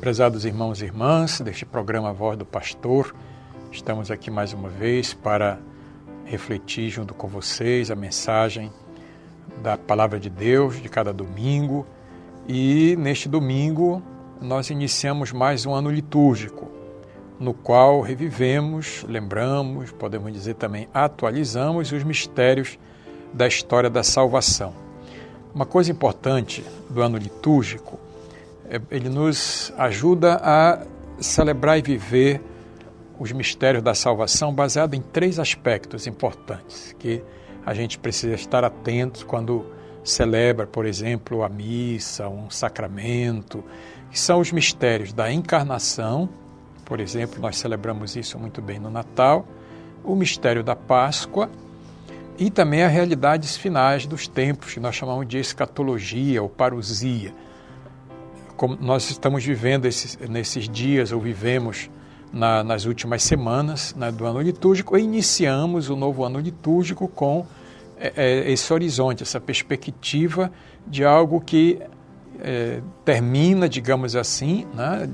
Prezados irmãos e irmãs deste programa Voz do Pastor, estamos aqui mais uma vez para refletir junto com vocês a mensagem da Palavra de Deus de cada domingo. E neste domingo nós iniciamos mais um ano litúrgico, no qual revivemos, lembramos, podemos dizer também atualizamos os mistérios da história da salvação. Uma coisa importante do ano litúrgico, ele nos ajuda a celebrar e viver os mistérios da salvação baseado em 3 aspectos importantes que a gente precisa estar atento quando celebra, por exemplo, a missa, um sacramento, que são os mistérios da encarnação. Por exemplo, nós celebramos isso muito bem no Natal, o mistério da Páscoa e também as realidades finais dos tempos, que nós chamamos de escatologia ou parousia. Como nós estamos vivendo nesses dias, ou vivemos nas últimas semanas do ano litúrgico, e iniciamos o novo ano litúrgico com esse horizonte, essa perspectiva de algo que termina, digamos assim,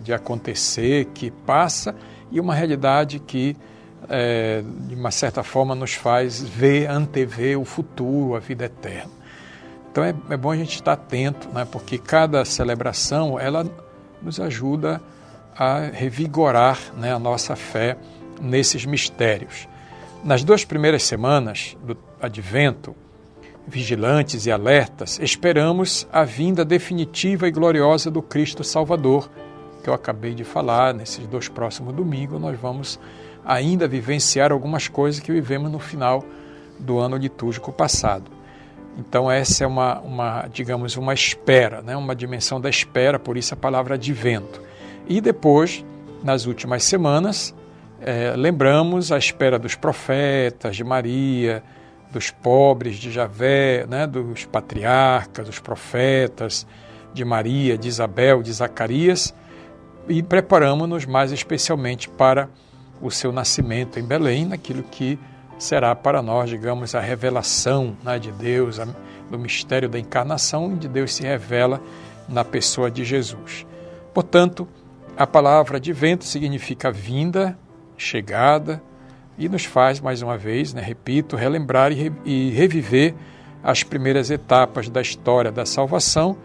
de acontecer, que passa, e uma realidade que, de uma certa forma, nos faz antever o futuro, a vida eterna. Então é bom a gente estar atento, porque cada celebração ela nos ajuda a revigorar a nossa fé nesses mistérios. Nas 2 primeiras semanas do Advento, vigilantes e alertas, esperamos a vinda definitiva e gloriosa do Cristo Salvador, que eu acabei de falar. Nesses 2 próximos domingos nós vamos ainda vivenciar algumas coisas que vivemos no final do ano litúrgico passado. Então essa é digamos, uma espera, uma dimensão da espera, por isso a palavra advento. E depois, nas últimas semanas, lembramos a espera dos profetas, de Maria, dos pobres, de Javé, dos patriarcas, dos profetas, de Maria, de Isabel, de Zacarias, e preparamos-nos mais especialmente para o seu nascimento em Belém, naquilo que será para nós, digamos, a revelação de Deus, do mistério da encarnação, onde Deus se revela na pessoa de Jesus. Portanto, a palavra advento significa vinda, chegada, e nos faz, mais uma vez, repito, relembrar e reviver as primeiras etapas da história da salvação,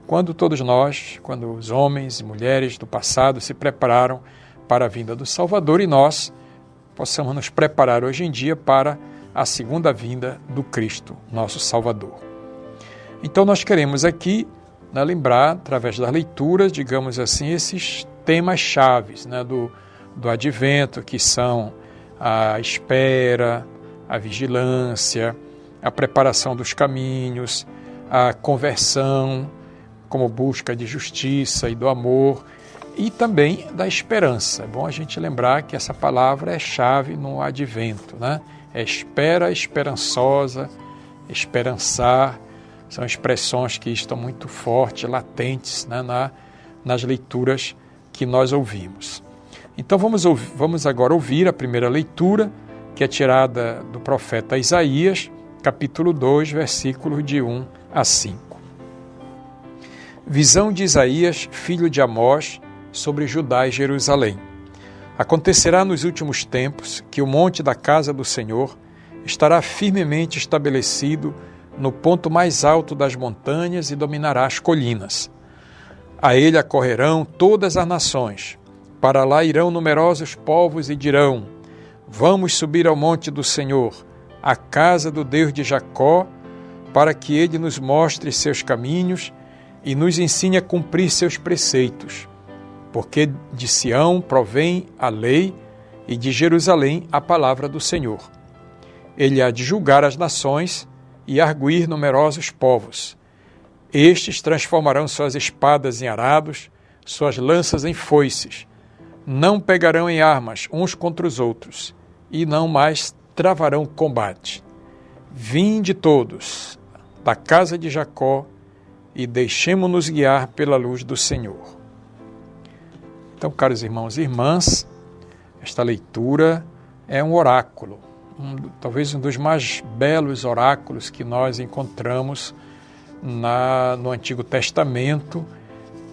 quando todos nós, quando os homens e mulheres do passado se prepararam para a vinda do Salvador, e nós possamos nos preparar hoje em dia para a segunda vinda do Cristo, nosso Salvador. Então nós queremos aqui lembrar, através das leituras, digamos assim, esses temas chaves do Advento, que são a espera, a vigilância, a preparação dos caminhos, a conversão como busca de justiça e do amor, e também da esperança. É bom a gente lembrar que essa palavra é chave no Advento, É espera, esperançosa, esperançar, são expressões que estão muito fortes, latentes, nas leituras que nós ouvimos. Então vamos agora ouvir a primeira leitura, que é tirada do profeta Isaías, capítulo 2, versículos de 1 a 5. Visão de Isaías, filho de Amós, sobre Judá e Jerusalém. Acontecerá nos últimos tempos que o monte da casa do Senhor estará firmemente estabelecido no ponto mais alto das montanhas e dominará as colinas. A ele acorrerão todas as nações, para lá irão numerosos povos e dirão: vamos subir ao monte do Senhor, à casa do Deus de Jacó, para que ele nos mostre seus caminhos e nos ensine a cumprir seus preceitos. Porque de Sião provém a lei e de Jerusalém a palavra do Senhor. Ele há de julgar as nações e arguir numerosos povos. Estes transformarão suas espadas em arados, suas lanças em foices. Não pegarão em armas uns contra os outros, e não mais travarão combate. Vinde todos da casa de Jacó, e deixemo-nos guiar pela luz do Senhor. Então, caros irmãos e irmãs, esta leitura é um oráculo, talvez um dos mais belos oráculos que nós encontramos no Antigo Testamento,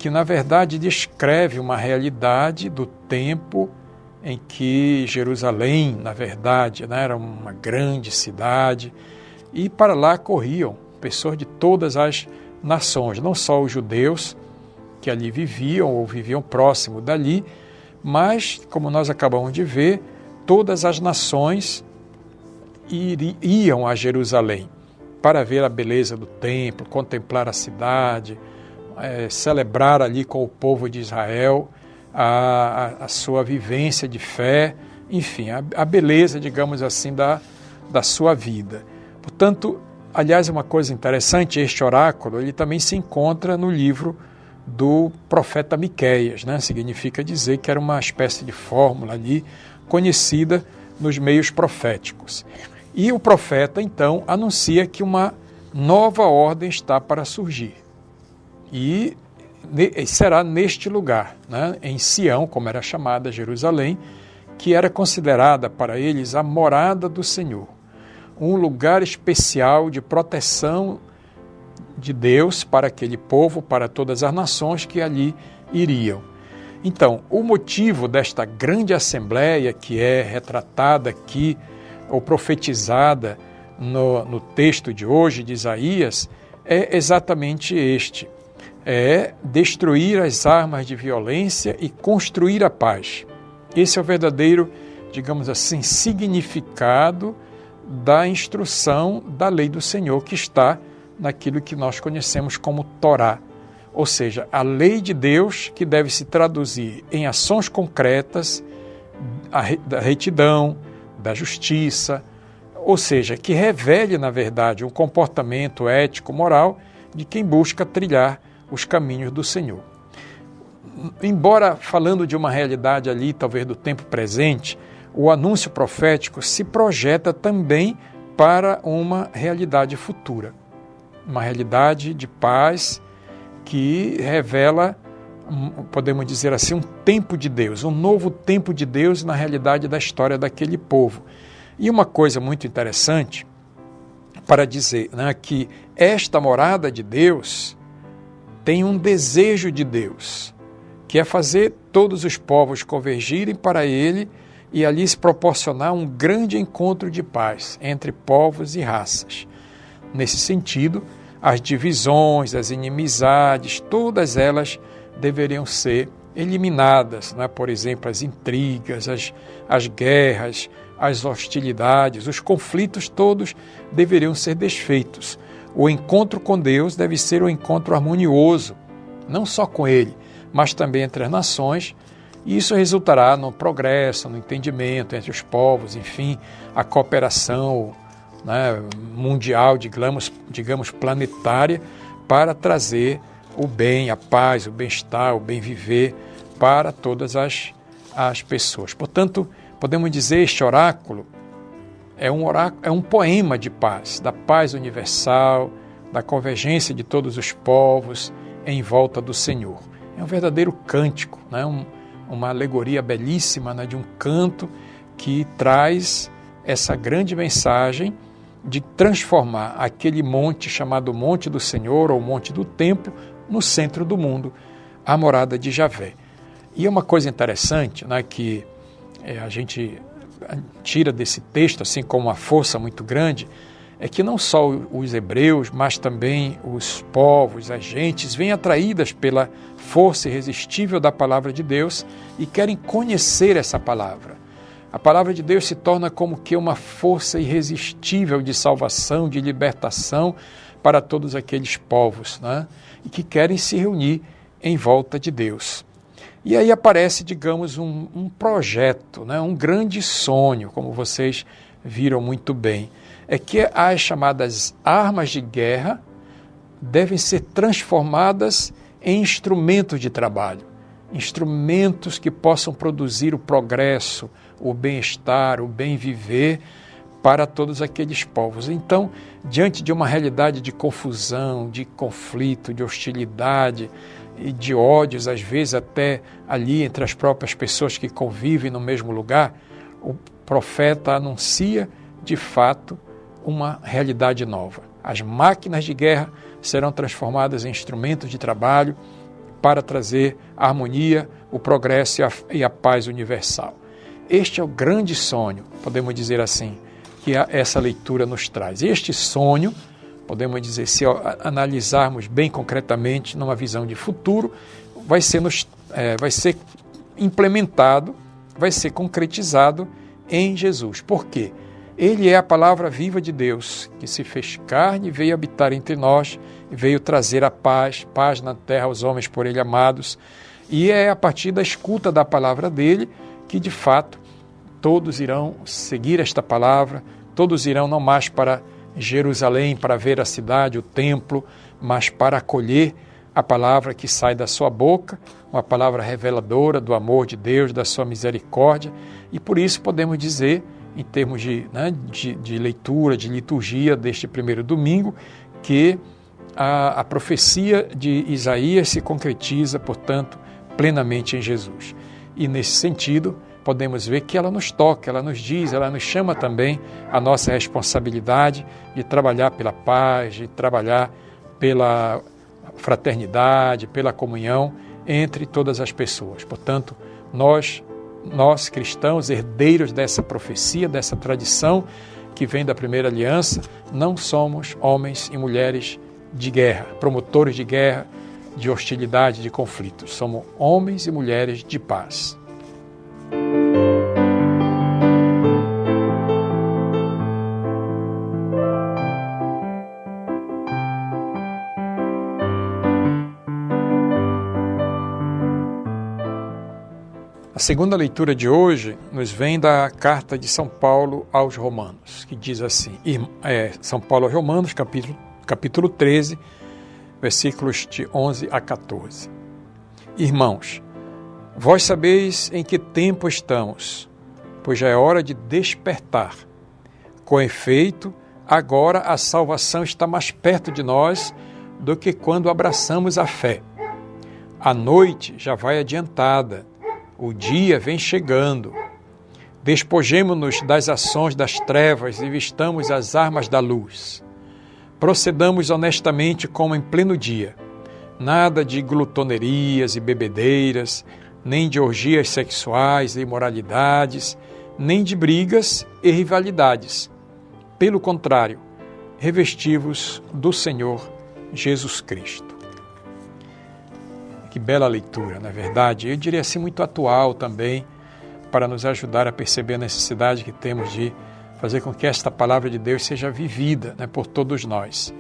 que, na verdade, descreve uma realidade do tempo em que Jerusalém, na verdade, né, era uma grande cidade, e para lá corriam pessoas de todas as nações, não só os judeus que ali viviam ou viviam próximo dali, mas, como nós acabamos de ver, todas as nações iam a Jerusalém para ver a beleza do templo, contemplar a cidade, celebrar ali com o povo de Israel a sua vivência de fé, enfim, a beleza, digamos assim, da sua vida. Portanto, aliás, uma coisa interessante, este oráculo, ele também se encontra no livro do profeta Miqueias, né? Significa dizer que era uma espécie de fórmula ali, conhecida nos meios proféticos. E o profeta, então, anuncia que uma nova ordem está para surgir. E será neste lugar, né, em Sião, como era chamada Jerusalém, que era considerada para eles a morada do Senhor, um lugar especial de proteção de Deus para aquele povo, para todas as nações que ali iriam. Então, o motivo desta grande assembleia que é retratada aqui, ou profetizada no texto de hoje de Isaías, é exatamente este: é destruir as armas de violência e construir a paz. Esse é o verdadeiro, digamos assim, significado da instrução da lei do Senhor, que está naquilo que nós conhecemos como Torá, ou seja, a lei de Deus que deve se traduzir em ações concretas da retidão, da justiça, ou seja, que revele, na verdade, um comportamento ético, moral de quem busca trilhar os caminhos do Senhor. Embora falando de uma realidade ali, talvez do tempo presente, o anúncio profético se projeta também para uma realidade futura, uma realidade de paz que revela, podemos dizer assim, um tempo de Deus, um novo tempo de Deus na realidade da história daquele povo. E uma coisa muito interessante para dizer, né, que esta morada de Deus tem um desejo de Deus, que é fazer todos os povos convergirem para Ele e ali se proporcionar um grande encontro de paz entre povos e raças. Nesse sentido, as divisões, as inimizades, todas elas deveriam ser eliminadas, né? Por exemplo, as intrigas, as guerras, as hostilidades, os conflitos todos deveriam ser desfeitos. O encontro com Deus deve ser um encontro harmonioso, não só com Ele, mas também entre as nações, e isso resultará no progresso, no entendimento entre os povos, enfim, a cooperação, né, mundial, digamos planetária, para trazer o bem, a paz, o bem-estar, o bem-viver para todas as pessoas. Portanto, podemos dizer que este oráculo é um poema de paz, da paz universal, da convergência de todos os povos em volta do Senhor. É um verdadeiro cântico, né? Uma alegoria belíssima, né, de um canto que traz essa grande mensagem de transformar aquele monte chamado Monte do Senhor ou Monte do Templo no centro do mundo, a morada de Javé. E é uma coisa interessante, né, que a gente tira desse texto, assim como uma força muito grande, é que não só os hebreus, mas também os povos, as gentes, vêm atraídas pela força irresistível da palavra de Deus e querem conhecer essa palavra. A palavra de Deus se torna como que uma força irresistível de salvação, de libertação para todos aqueles povos, né? E que querem se reunir em volta de Deus. E aí aparece, digamos, um projeto, né? Um grande sonho, como vocês viram muito bem. É que as chamadas armas de guerra devem ser transformadas em instrumentos de trabalho, instrumentos que possam produzir o progresso, o bem-estar, o bem-viver para todos aqueles povos. Então, diante de uma realidade de confusão, de conflito, de hostilidade e de ódios, às vezes até ali entre as próprias pessoas que convivem no mesmo lugar, o profeta anuncia, de fato, uma realidade nova. As máquinas de guerra serão transformadas em instrumentos de trabalho para trazer a harmonia, o progresso e a paz universal. Este é o grande sonho, podemos dizer assim, que essa leitura nos traz. Este sonho, podemos dizer, se analisarmos bem concretamente, numa visão de futuro, vai ser implementado, vai ser concretizado em Jesus. Por quê? Ele é a palavra viva de Deus, que se fez carne e veio habitar entre nós, e veio trazer a paz na terra aos homens por ele amados. E é a partir da escuta da palavra dele que, de fato, todos irão seguir esta palavra, todos irão não mais para Jerusalém para ver a cidade, o templo, mas para acolher a palavra que sai da sua boca, uma palavra reveladora do amor de Deus, da sua misericórdia. E por isso podemos dizer, em termos de leitura, de liturgia deste primeiro domingo, que a profecia de Isaías se concretiza, portanto, plenamente em Jesus. E nesse sentido, podemos ver que ela nos toca, ela nos diz, ela nos chama também a nossa responsabilidade de trabalhar pela paz, de trabalhar pela fraternidade, pela comunhão entre todas as pessoas. Portanto, nós cristãos, herdeiros dessa profecia, dessa tradição que vem da primeira aliança, não somos homens e mulheres de guerra, promotores de guerra, de hostilidade, de conflitos. Somos homens e mulheres de paz. A segunda leitura de hoje nos vem da carta de São Paulo aos Romanos, que diz assim, São Paulo aos Romanos, capítulo 13, versículos de 11 a 14. Irmãos, vós sabeis em que tempo estamos, pois já é hora de despertar. Com efeito, agora a salvação está mais perto de nós do que quando abraçamos a fé. A noite já vai adiantada, o dia vem chegando. Despojemo-nos das ações das trevas e vistamos as armas da luz. Procedamos honestamente como em pleno dia. Nada de glutonerias e bebedeiras, nem de orgias sexuais e imoralidades, nem de brigas e rivalidades. Pelo contrário, revesti-vos do Senhor Jesus Cristo. Que bela leitura, na verdade. Eu diria assim, muito atual também, para nos ajudar a perceber a necessidade que temos de fazer com que esta palavra de Deus seja vivida, né, por todos nós.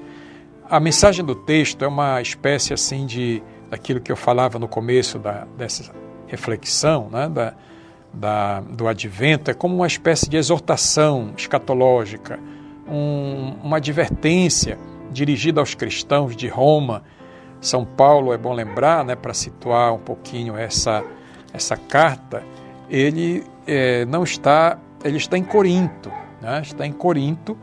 A mensagem do texto é uma espécie assim daquilo que eu falava no começo dessa reflexão, né, do advento, é como uma espécie de exortação escatológica, uma advertência dirigida aos cristãos de Roma. São Paulo, é bom lembrar, né, para situar um pouquinho essa carta, ele está em Corinto, né, está em Corinto,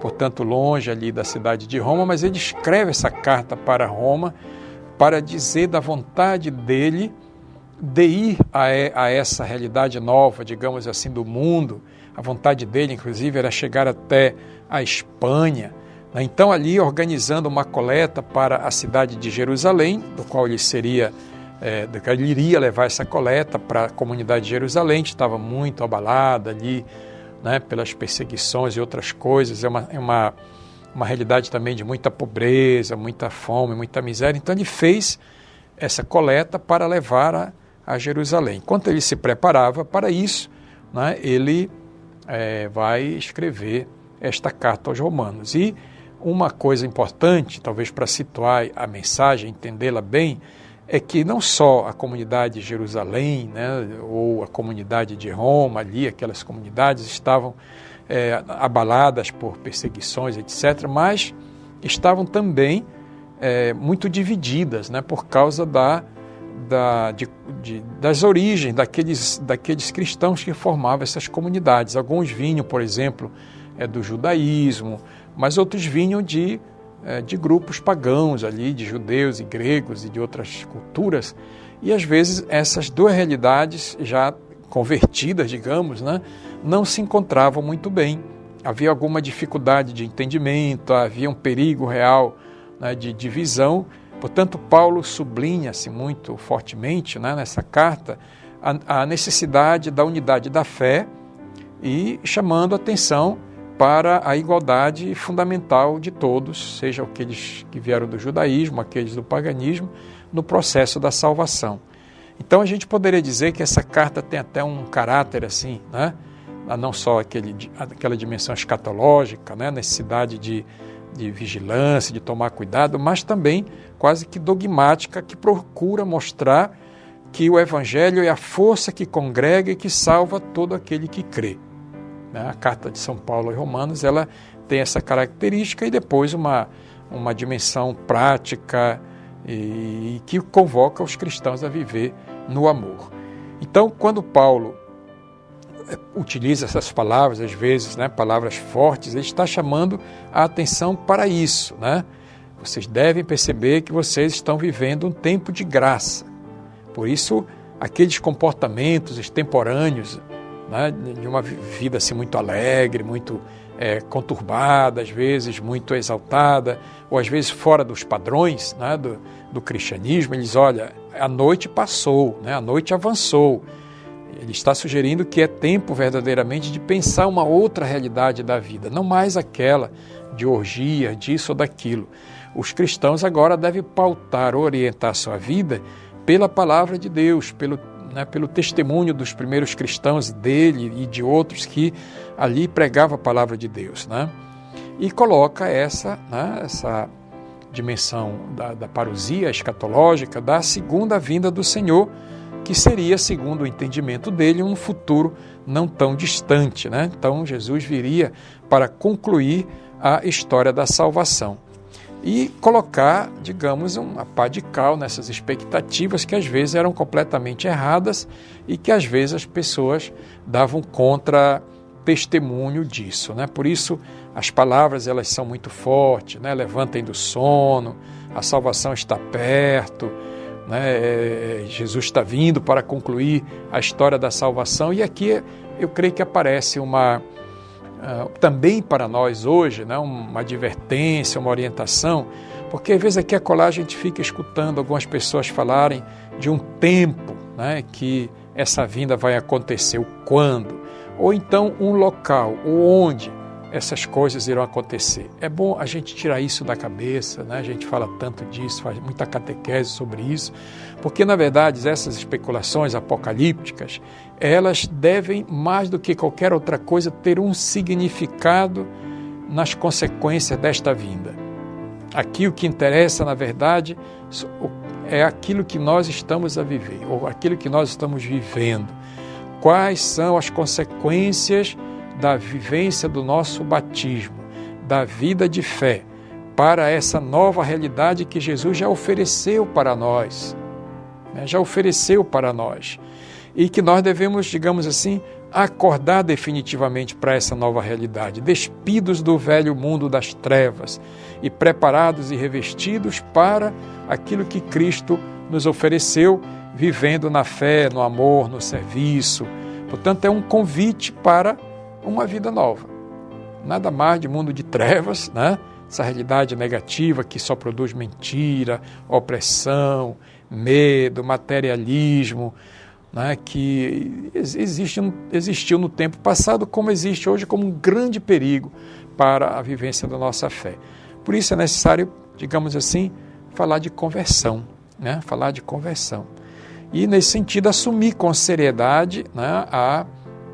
portanto longe ali da cidade de Roma, mas ele escreve essa carta para Roma para dizer da vontade dele de ir a essa realidade nova, digamos assim, do mundo. A vontade dele, inclusive, era chegar até a Espanha. Então, ali, organizando uma coleta para a cidade de Jerusalém, do qual ele iria levar essa coleta para a comunidade de Jerusalém, que estava muito abalada ali, né, pelas perseguições e outras coisas. É uma realidade também de muita pobreza, muita fome, muita miséria. Então, ele fez essa coleta para levar a Jerusalém. Enquanto ele se preparava para isso, né, ele vai escrever esta carta aos Romanos. E uma coisa importante, talvez para situar a mensagem, entendê-la bem, é que não só a comunidade de Jerusalém, né, ou a comunidade de Roma, ali, aquelas comunidades estavam abaladas por perseguições, etc., mas estavam também muito divididas, né, por causa das origens daqueles cristãos que formavam essas comunidades. Alguns vinham, por exemplo, do judaísmo, mas outros vinham de grupos pagãos ali, de judeus e gregos e de outras culturas, e às vezes essas duas realidades já convertidas, digamos, né, não se encontravam muito bem. Havia alguma dificuldade de entendimento, havia um perigo real, né, de divisão, Portanto, Paulo sublinha-se muito fortemente, né, nessa carta a necessidade da unidade da fé e chamando atenção para a igualdade fundamental de todos, seja aqueles que vieram do judaísmo, aqueles do paganismo, no processo da salvação. Então a gente poderia dizer que essa carta tem até um caráter assim, né? Não só aquela dimensão escatológica, né? Necessidade de vigilância, de tomar cuidado, mas também quase que dogmática, que procura mostrar que o Evangelho é a força que congrega e que salva todo aquele que crê. A carta de São Paulo aos Romanos, ela tem essa característica e depois uma dimensão prática e que convoca os cristãos a viver no amor. Então, quando Paulo utiliza essas palavras, às vezes, né, palavras fortes, ele está chamando a atenção para isso, né? Vocês devem perceber que vocês estão vivendo um tempo de graça. Por isso, aqueles comportamentos extemporâneos, né, de uma vida assim, muito alegre, muito conturbada, às vezes muito exaltada, ou às vezes fora dos padrões, né, do cristianismo, ele diz, olha, a noite passou, né, a noite avançou. Ele está sugerindo que é tempo verdadeiramente de pensar uma outra realidade da vida, não mais aquela de orgia, disso ou daquilo. Os cristãos agora devem pautar, orientar sua vida pela palavra de Deus, pelo testemunho dos primeiros cristãos dele e de outros que ali pregavam a palavra de Deus, né? E coloca essa dimensão da parousia escatológica da segunda vinda do Senhor, que seria, segundo o entendimento dele, um futuro não tão distante, né? Então Jesus viria para concluir a história da salvação e colocar, digamos, uma pá de cal nessas expectativas que às vezes eram completamente erradas e que às vezes as pessoas davam contra testemunho disso, né? Por isso as palavras elas são muito fortes, né? Levantem do sono, a salvação está perto, né? Jesus está vindo para concluir a história da salvação. E aqui eu creio que aparece também para nós hoje, né, uma advertência, uma orientação, porque às vezes aqui a acolá a gente fica escutando algumas pessoas falarem de um tempo, né, que essa vinda vai acontecer, o quando, ou então um local, ou onde essas coisas irão acontecer. É bom a gente tirar isso da cabeça, né? A gente fala tanto disso, faz muita catequese sobre isso, porque na verdade essas especulações apocalípticas, elas devem, mais do que qualquer outra coisa, ter um significado nas consequências desta vinda. Aqui o que interessa, na verdade, é aquilo que nós estamos a viver, ou aquilo que nós estamos vivendo. Quais são as consequências da vivência do nosso batismo, da vida de fé, para essa nova realidade que Jesus já ofereceu para nós, né? Já ofereceu para nós. E que nós devemos, digamos assim, acordar definitivamente para essa nova realidade, despidos do velho mundo das trevas e preparados e revestidos para aquilo que Cristo nos ofereceu, vivendo na fé, no amor, no serviço. Portanto, é um convite para uma vida nova. Nada mais de mundo de trevas, né? Essa realidade negativa que só produz mentira, opressão, medo, materialismo, né? Que existiu no tempo passado, como existe hoje, como um grande perigo para a vivência da nossa fé. Por isso é necessário, digamos assim, falar de conversão, né? Falar de conversão. E, nesse sentido, assumir com seriedade, né, a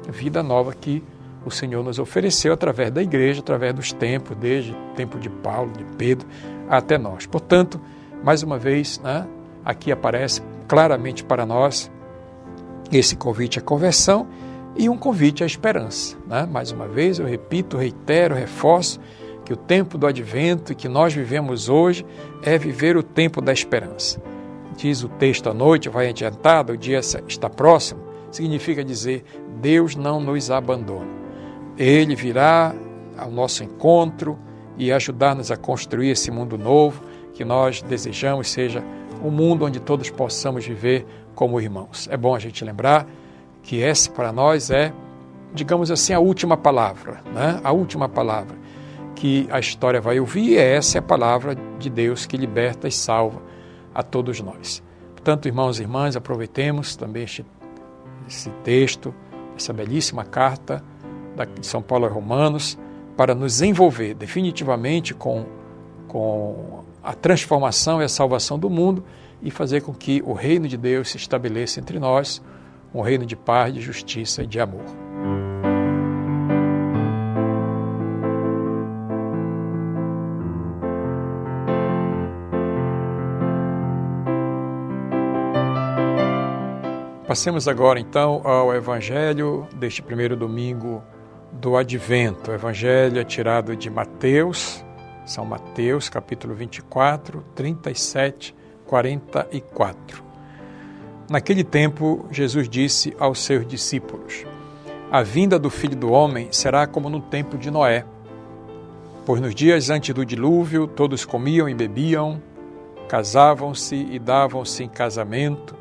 vida nova que o Senhor nos ofereceu através da igreja, através dos tempos, desde o tempo de Paulo, de Pedro, até nós. Portanto, mais uma vez, né, aqui aparece claramente para nós esse convite à conversão e um convite à esperança, né? Mais uma vez, eu repito, reitero, reforço que o tempo do advento que nós vivemos hoje é viver o tempo da esperança. Diz o texto, a noite vai adiantada, o dia está próximo, significa dizer, Deus não nos abandona. Ele virá ao nosso encontro e ajudar-nos a construir esse mundo novo que nós desejamos seja um mundo onde todos possamos viver como irmãos. É bom a gente lembrar que essa para nós é, digamos assim, a última palavra, né? A última palavra que a história vai ouvir, e essa é a palavra de Deus que liberta e salva a todos nós. Portanto, irmãos e irmãs, aproveitemos também esse texto, essa belíssima carta de São Paulo aos Romanos, para nos envolver definitivamente com a transformação e a salvação do mundo e fazer com que o reino de Deus se estabeleça entre nós, um reino de paz, de justiça e de amor. Passemos agora então ao Evangelho deste primeiro domingo do Advento. O Evangelho é tirado de Mateus, São Mateus, capítulo 24, 37, 44. Naquele tempo, Jesus disse aos seus discípulos: a vinda do Filho do Homem será como no tempo de Noé. Pois nos dias antes do dilúvio, todos comiam e bebiam, casavam-se e davam-se em casamento,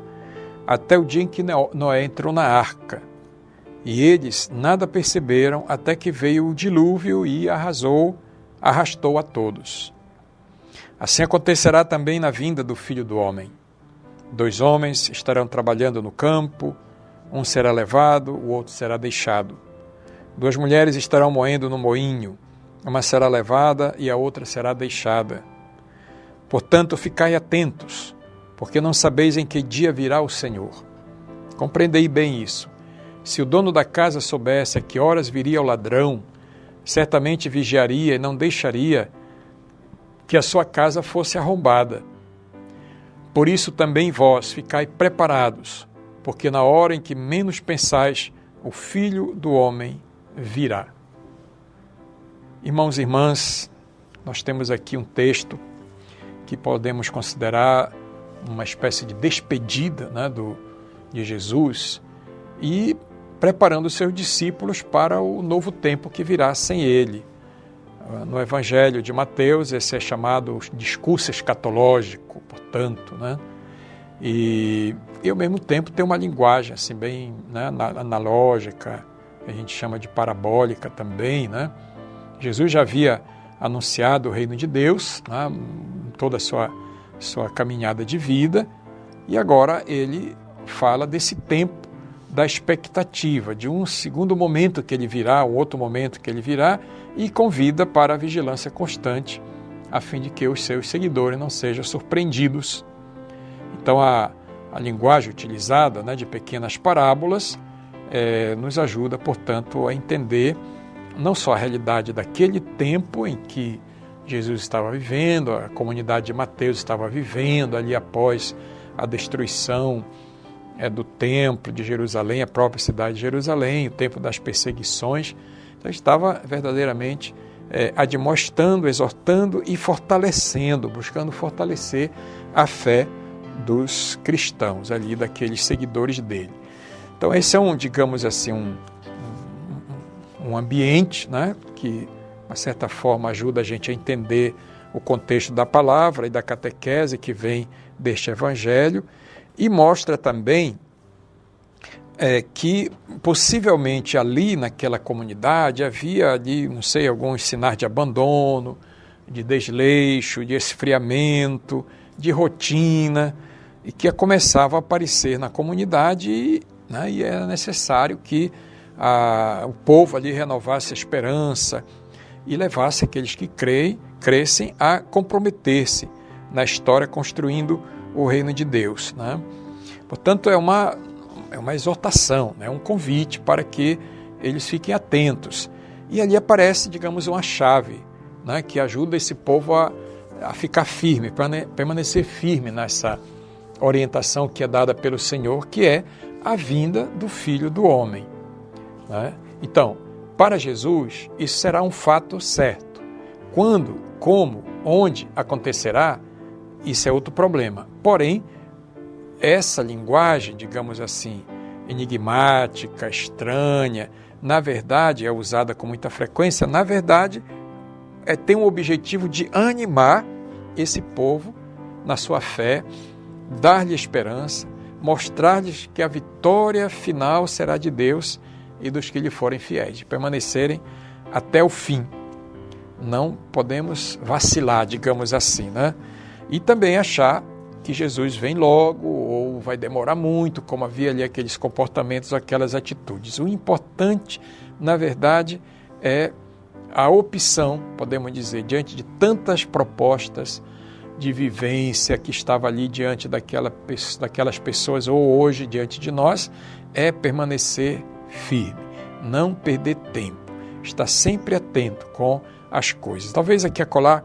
até o dia em que Noé entrou na arca. E eles nada perceberam até que veio o dilúvio e arrastou a todos. Assim acontecerá também na vinda do Filho do Homem. 2 homens estarão trabalhando no campo, um será levado, o outro será deixado. 2 mulheres estarão moendo no moinho, uma será levada e a outra será deixada. Portanto, ficai atentos, porque não sabeis em que dia virá o Senhor. Compreendei bem isso. Se o dono da casa soubesse a que horas viria o ladrão, certamente vigiaria e não deixaria que a sua casa fosse arrombada. Por isso também vós ficai preparados, porque na hora em que menos pensais, o Filho do Homem virá. Irmãos e irmãs, nós temos aqui um texto que podemos considerar uma espécie de despedida, né, de Jesus e preparando os seus discípulos para o novo tempo que virá sem ele. No Evangelho de Mateus, esse é chamado discurso escatológico, portanto, né? E ao mesmo tempo tem uma linguagem assim, bem, né, analógica, a gente chama de parabólica também, né? Jesus já havia anunciado o reino de Deus, né, toda a sua caminhada de vida, e agora ele fala desse tempo da expectativa, de um segundo momento que ele virá, um outro momento que ele virá, e convida para a vigilância constante, a fim de que os seus seguidores não sejam surpreendidos. Então, a linguagem utilizada, né, de pequenas parábolas nos ajuda, portanto, a entender não só a realidade daquele tempo em que Jesus estava vivendo, a comunidade de Mateus estava vivendo ali após a destruição do templo de Jerusalém, a própria cidade de Jerusalém, o tempo das perseguições. Então estava verdadeiramente admoestando, exortando e fortalecendo, buscando fortalecer a fé dos cristãos ali, daqueles seguidores dele. Então esse é digamos assim, um ambiente, né, que, de uma certa forma, ajuda a gente a entender o contexto da palavra e da catequese que vem deste Evangelho, e mostra também que possivelmente ali naquela comunidade havia ali, não sei, alguns sinais de abandono, de desleixo, de esfriamento, de rotina, e que começava a aparecer na comunidade, né, e era necessário que o povo ali renovasse a esperança e levasse aqueles que crescem a comprometer-se na história construindo o reino de Deus, né? Portanto, é uma exortação, né? Um convite para que eles fiquem atentos. E ali aparece, digamos, uma chave, né, que ajuda esse povo a ficar firme, para permanecer firme nessa orientação que é dada pelo Senhor, que é a vinda do Filho do Homem, né? Então, para Jesus, isso será um fato certo. Quando, como, onde acontecerá, isso é outro problema. Porém, essa linguagem, digamos assim, enigmática, estranha, na verdade é usada com muita frequência, na verdade tem o objetivo de animar esse povo na sua fé, dar-lhe esperança, mostrar-lhes que a vitória final será de Deus e dos que lhe forem fiéis, de permanecerem até o fim. Não podemos vacilar, digamos assim, né? E também achar que Jesus vem logo ou vai demorar muito, como havia ali aqueles comportamentos, aquelas atitudes. O importante, na verdade, é a opção, podemos dizer, diante de tantas propostas de vivência que estava ali diante daquelas pessoas ou hoje diante de nós, é permanecer firme, não perder tempo, estar sempre atento com as coisas. Talvez aqui e acolá,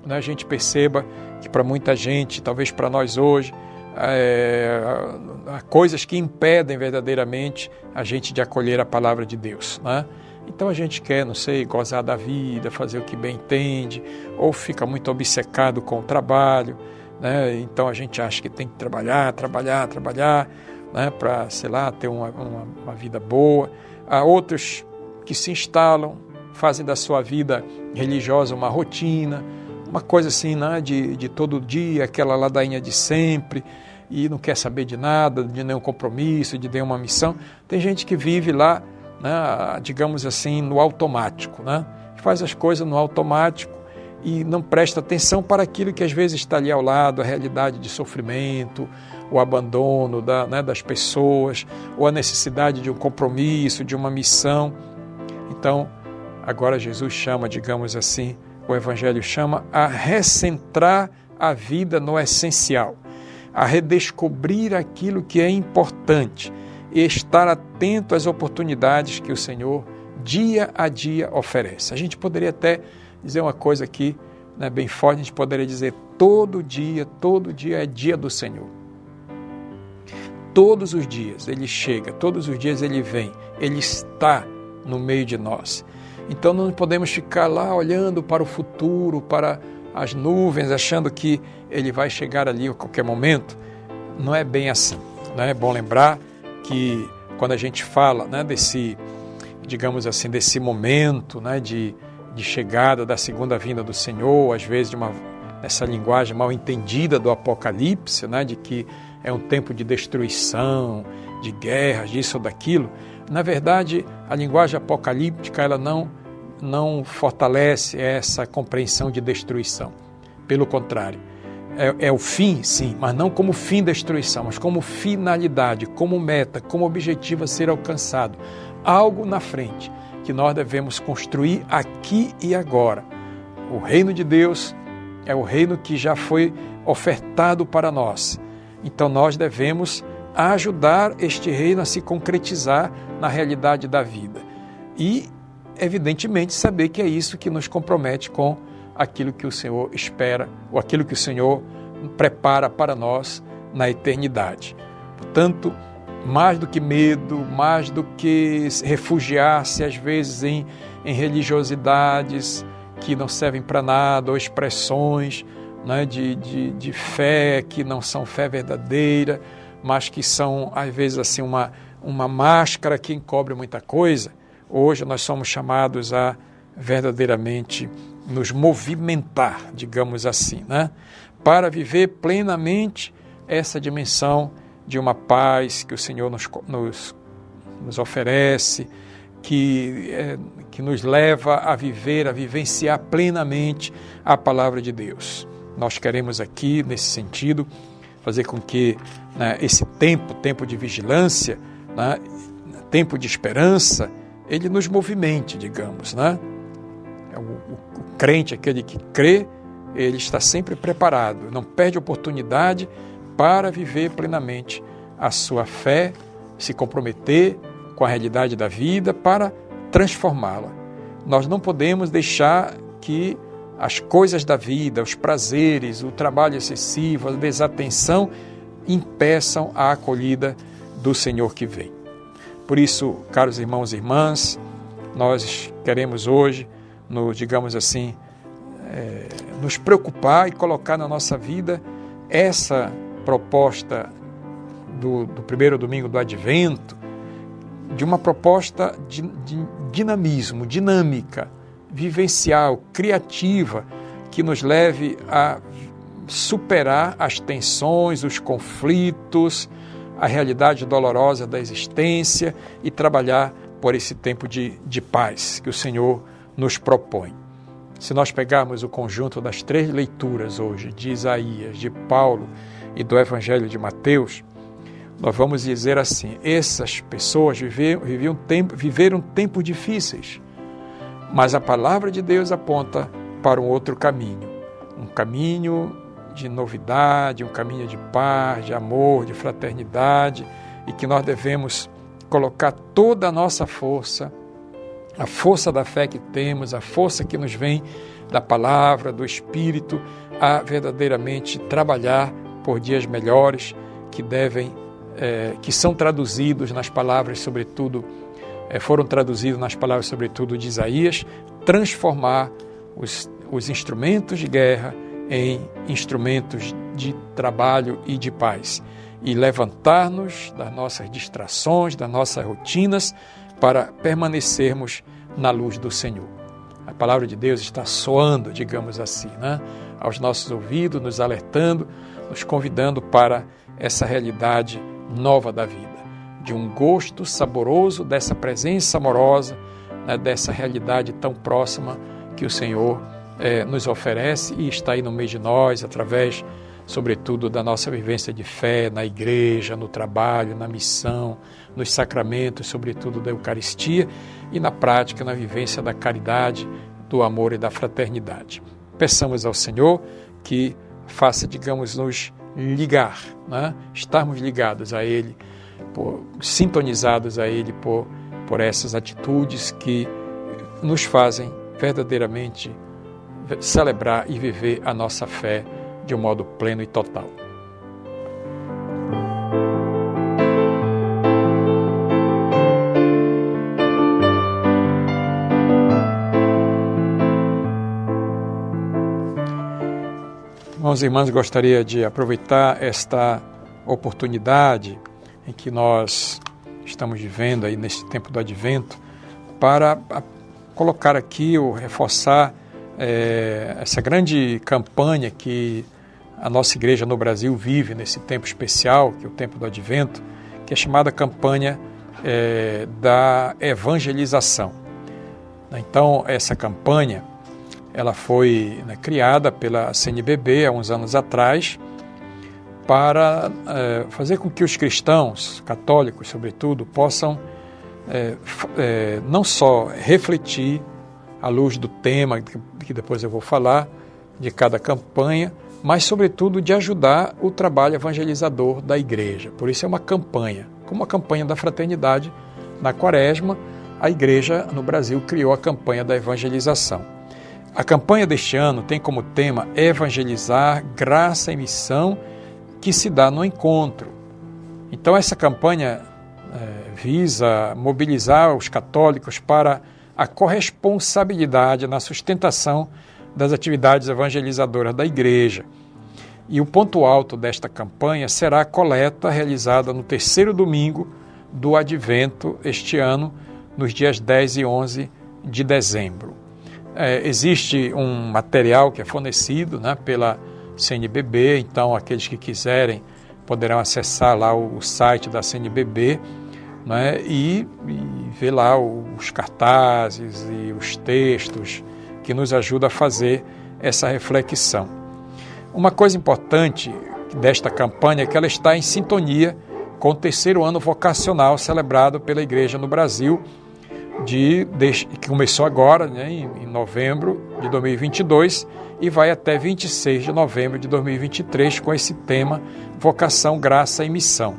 né, a gente perceba que para muita gente, talvez para nós hoje, há coisas que impedem verdadeiramente a gente de acolher a palavra de Deus, né? Então a gente quer, não sei, gozar da vida, fazer o que bem entende, ou fica muito obcecado com o trabalho, né? Então a gente acha que tem que trabalhar, né? Para, sei lá, ter uma vida boa. Há outros que se instalam, fazem da sua vida religiosa uma rotina, uma coisa assim, né? de todo dia, aquela ladainha de sempre, e não quer saber de nada, de nenhum compromisso, de nenhuma missão. Tem gente que vive lá, né, digamos assim, no automático, né? Faz as coisas no automático e não presta atenção para aquilo que às vezes está ali ao lado, a realidade de sofrimento, o abandono das pessoas, ou a necessidade de um compromisso, de uma missão. Então, agora Jesus chama, digamos assim, o Evangelho chama a recentrar a vida no essencial, a redescobrir aquilo que é importante, e estar atento às oportunidades que o Senhor dia a dia oferece. A gente poderia até dizer uma coisa aqui, né, bem forte, a gente poderia dizer todo dia é dia do Senhor. Todos os dias Ele chega, todos os dias Ele vem, Ele está no meio de nós. Então não podemos ficar lá olhando para o futuro, para as nuvens, achando que Ele vai chegar ali a qualquer momento. Não é bem assim. Né? É bom lembrar que quando a gente fala, né, desse, digamos assim, desse momento, né, de chegada da segunda vinda do Senhor, às vezes essa linguagem mal entendida do Apocalipse, né, de que é um tempo de destruição, de guerras, disso ou daquilo, na verdade a linguagem apocalíptica ela não fortalece essa compreensão de destruição. Pelo contrário, é o fim, sim, mas não como fim da destruição, mas como finalidade, como meta, como objetivo a ser alcançado. Algo na frente que nós devemos construir aqui e agora. O reino de Deus é o reino que já foi ofertado para nós. Então nós devemos ajudar este reino a se concretizar na realidade da vida. E, evidentemente, saber que é isso que nos compromete com aquilo que o Senhor espera, ou aquilo que o Senhor prepara para nós na eternidade. Portanto, mais do que medo, mais do que refugiar-se às vezes em religiosidades que não servem para nada, ou expressões, né, de fé que não são fé verdadeira, mas que são às vezes assim uma máscara que encobre muita coisa. Hoje nós somos chamados a verdadeiramente nos movimentar, digamos assim, né? Para viver plenamente essa dimensão de uma paz que o Senhor nos oferece, que nos leva a viver, a vivenciar plenamente a palavra de Deus. Nós queremos aqui, nesse sentido, fazer com que, né, esse tempo de vigilância, né, tempo de esperança, ele nos movimente, digamos, né? O crente, aquele que crê, ele está sempre preparado, não perde oportunidade para viver plenamente a sua fé, se comprometer com a realidade da vida para transformá-la. Nós não podemos deixar que as coisas da vida, os prazeres, o trabalho excessivo, a desatenção impeçam a acolhida do Senhor que vem. Por isso, caros irmãos e irmãs, nós queremos hoje, digamos assim, nos preocupar e colocar na nossa vida essa proposta do primeiro domingo do Advento, de uma proposta de dinamismo, dinâmica, vivencial, criativa, que nos leve a superar as tensões, os conflitos, a realidade dolorosa da existência e trabalhar por esse tempo de paz que o Senhor nos propõe. Se nós pegarmos o conjunto das 3 leituras hoje, de Isaías, de Paulo e do Evangelho de Mateus, nós vamos dizer assim: essas pessoas viveram tempos difíceis, mas a palavra de Deus aponta para um outro caminho, um caminho de novidade, um caminho de paz, de amor, de fraternidade, e que nós devemos colocar toda a nossa força, a força da fé que temos, a força que nos vem da palavra, do Espírito, a verdadeiramente trabalhar por dias melhores que são traduzidos nas palavras, sobretudo, foram traduzidos nas palavras, sobretudo, de Isaías, transformar os instrumentos de guerra em instrumentos de trabalho e de paz, e levantar-nos das nossas distrações, das nossas rotinas, para permanecermos na luz do Senhor. A palavra de Deus está soando, digamos assim, aos nossos ouvidos, nos alertando, nos convidando para essa realidade nova da vida, de um gosto saboroso dessa presença amorosa, dessa realidade tão próxima que o Senhor nos oferece e está aí no meio de nós, através, sobretudo, da nossa vivência de fé na igreja, no trabalho, na missão, nos sacramentos, sobretudo da Eucaristia, e na prática, na vivência da caridade, do amor e da fraternidade. Peçamos ao Senhor que faça, digamos, nos ligar, estarmos ligados a Ele, sintonizados a Ele por essas atitudes que nos fazem verdadeiramente celebrar e viver a nossa fé de um modo pleno e total. Irmãos e irmãs, gostaria de aproveitar esta oportunidade em que nós estamos vivendo aí neste tempo do Advento para colocar aqui ou reforçar essa grande campanha que a nossa igreja no Brasil vive nesse tempo especial, que é o tempo do Advento, que é chamada campanha da evangelização. Então, essa campanha, ela foi criada pela CNBB há uns anos atrás para fazer com que os cristãos, católicos sobretudo, possam não só refletir à luz do tema, que depois eu vou falar, de cada campanha, mas, sobretudo, de ajudar o trabalho evangelizador da igreja. Por isso é uma campanha, como a campanha da fraternidade na Quaresma, a igreja no Brasil criou a campanha da evangelização. A campanha deste ano tem como tema evangelizar, graça e missão, que se dá no encontro. Então essa campanha visa mobilizar os católicos para a corresponsabilidade na sustentação das atividades evangelizadoras da igreja. E o ponto alto desta campanha será a coleta realizada no terceiro domingo do Advento este ano, nos dias 10 e 11 de dezembro. Existe um material que é fornecido pela CNBB, então aqueles que quiserem poderão acessar lá o site da CNBB, e ver lá os cartazes e os textos que nos ajudam a fazer essa reflexão. Uma coisa importante desta campanha é que ela está em sintonia com o terceiro ano vocacional celebrado pela Igreja no Brasil, que começou agora, em novembro de 2022, e vai até 26 de novembro de 2023 com esse tema Vocação, Graça e Missão.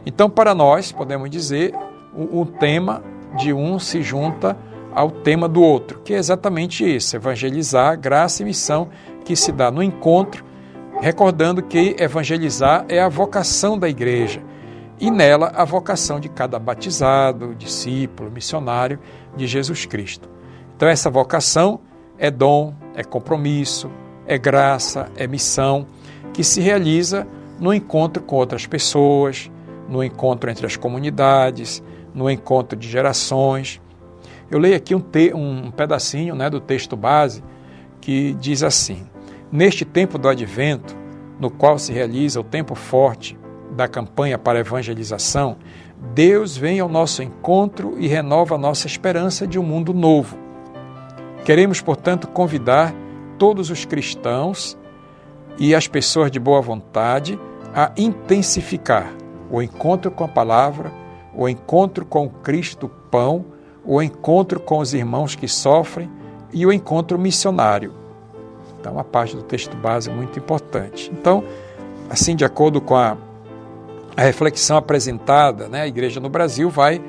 Então, para nós, podemos dizer, o tema de um se junta ao tema do outro, que é exatamente isso, evangelizar, graça e missão, que se dá no encontro, recordando que evangelizar é a vocação da igreja, e nela a vocação de cada batizado, discípulo, missionário de Jesus Cristo. Então essa vocação é dom, é compromisso, é graça, é missão, que se realiza no encontro com outras pessoas, no encontro entre as comunidades, no encontro de gerações. Eu leio aqui um pedacinho do texto base que diz assim: neste tempo do Advento, no qual se realiza o tempo forte da campanha para a evangelização, Deus vem ao nosso encontro e renova a nossa esperança de um mundo novo. Queremos, portanto, convidar todos os cristãos e as pessoas de boa vontade a intensificar o encontro com a palavra, o encontro com o Cristo Pão, o encontro com os irmãos que sofrem e o encontro missionário. Então, uma parte do texto base muito importante. Então, assim, de acordo com a reflexão apresentada, a Igreja no Brasil vai,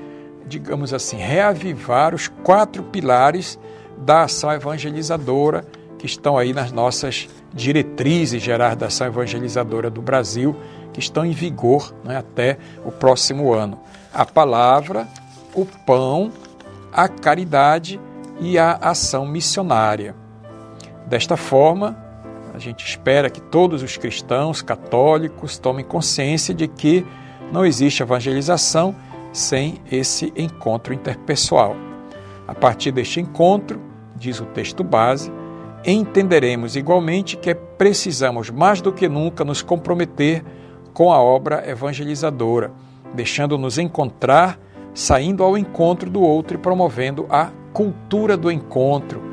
digamos assim, reavivar os 4 pilares da ação evangelizadora que estão aí nas nossas diretrizes gerais da ação evangelizadora do Brasil, que estão em vigor até o próximo ano. A palavra, o pão, a caridade e a ação missionária. Desta forma, a gente espera que todos os cristãos católicos tomem consciência de que não existe evangelização sem esse encontro interpessoal. A partir deste encontro, diz o texto base, entenderemos igualmente que precisamos mais do que nunca nos comprometer com a obra evangelizadora, deixando-nos encontrar, saindo ao encontro do outro e promovendo a cultura do encontro.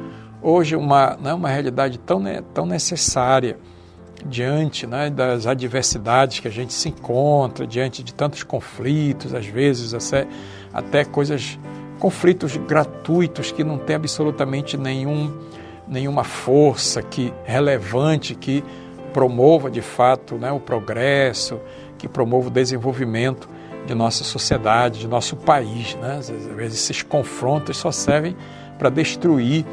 Hoje uma realidade tão necessária diante das adversidades que a gente se encontra, diante de tantos conflitos, às vezes até conflitos gratuitos que não têm absolutamente nenhuma força relevante que promova de fato o progresso, que promova o desenvolvimento de nossa sociedade, de nosso país. Às vezes esses confrontos só servem para destruir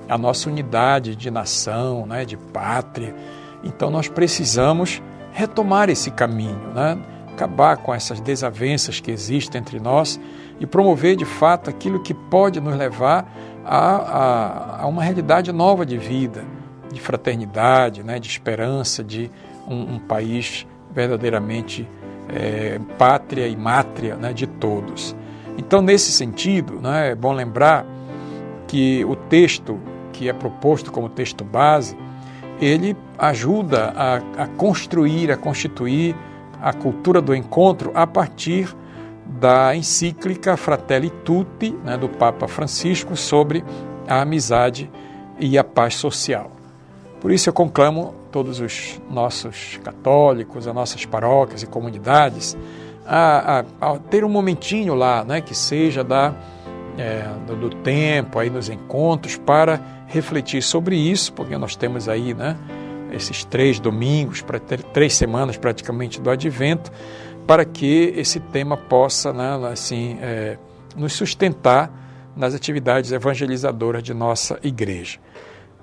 a nossa unidade de nação, de pátria. Então nós precisamos retomar esse caminho, acabar com essas desavenças que existem entre nós e promover de fato aquilo que pode nos levar a uma realidade nova de vida, de fraternidade, de esperança, de um país verdadeiramente pátria e mátria de todos. Então, nesse sentido, é bom lembrar que o texto que é proposto como texto base, ele ajuda a construir, a constituir a cultura do encontro a partir da encíclica Fratelli Tutti, do Papa Francisco, sobre a amizade e a paz social. Por isso eu conclamo todos os nossos católicos, as nossas paróquias e comunidades, a ter um momentinho lá, que seja do tempo aí nos encontros para refletir sobre isso, porque nós temos aí esses 3 domingos, para ter 3 semanas praticamente do Advento, para que esse tema possa nos sustentar nas atividades evangelizadoras de nossa igreja.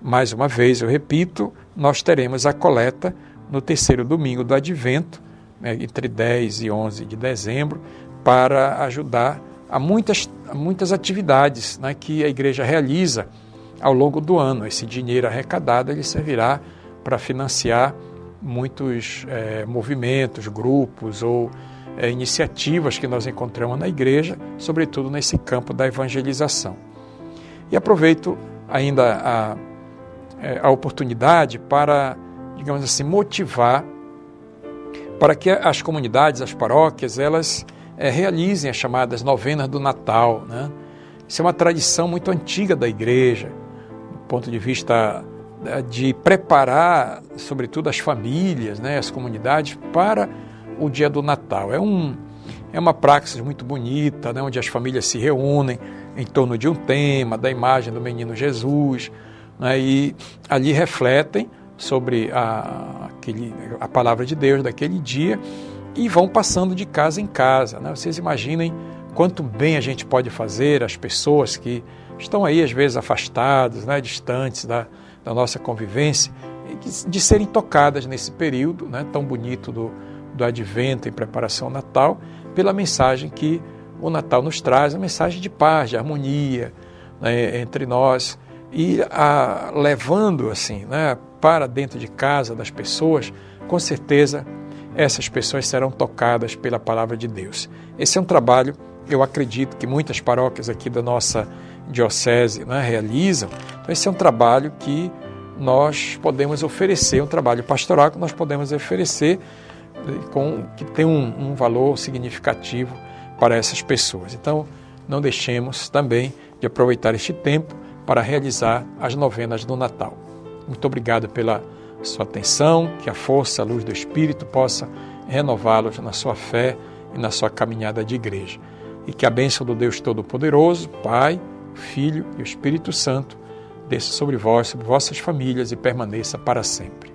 Mais uma vez, eu repito, nós teremos a coleta no 3º domingo do Advento, entre 10 e 11 de dezembro, para ajudar a muitas atividades que a igreja realiza ao longo do ano. Esse dinheiro arrecadado ele servirá para financiar muitos movimentos, grupos ou iniciativas que nós encontramos na igreja, sobretudo nesse campo da evangelização. E aproveito ainda a oportunidade para, digamos assim, motivar para que as comunidades, as paróquias, elas realizem as chamadas novenas do Natal. Isso é uma tradição muito antiga da igreja, do ponto de vista de preparar, sobretudo, as famílias, as comunidades, para o dia do Natal. É uma praxis muito bonita, onde as famílias se reúnem em torno de um tema, da imagem do menino Jesus, e ali refletem sobre a palavra de Deus daquele dia e vão passando de casa em casa. Vocês imaginem quanto bem a gente pode fazer às pessoas que estão aí, às vezes, afastadas, distantes da nossa convivência, de serem tocadas nesse período tão bonito do Advento em preparação ao Natal, pela mensagem que o Natal nos traz, a mensagem de paz, de harmonia entre nós, e levando assim, para dentro de casa das pessoas, com certeza essas pessoas serão tocadas pela palavra de Deus. Esse é um trabalho, eu acredito que muitas paróquias aqui da nossa diocese realizam. Então, esse é um trabalho que nós podemos oferecer, um trabalho pastoral que nós podemos oferecer, que tem um valor significativo para essas pessoas. Então, não deixemos também de aproveitar este tempo para realizar as novenas do Natal. Muito obrigado pela sua atenção, que a força, a luz do Espírito possa renová-los na sua fé e na sua caminhada de igreja. E que a bênção do Deus Todo-Poderoso, Pai, Filho e o Espírito Santo, desça sobre vós, sobre vossas famílias e permaneça para sempre.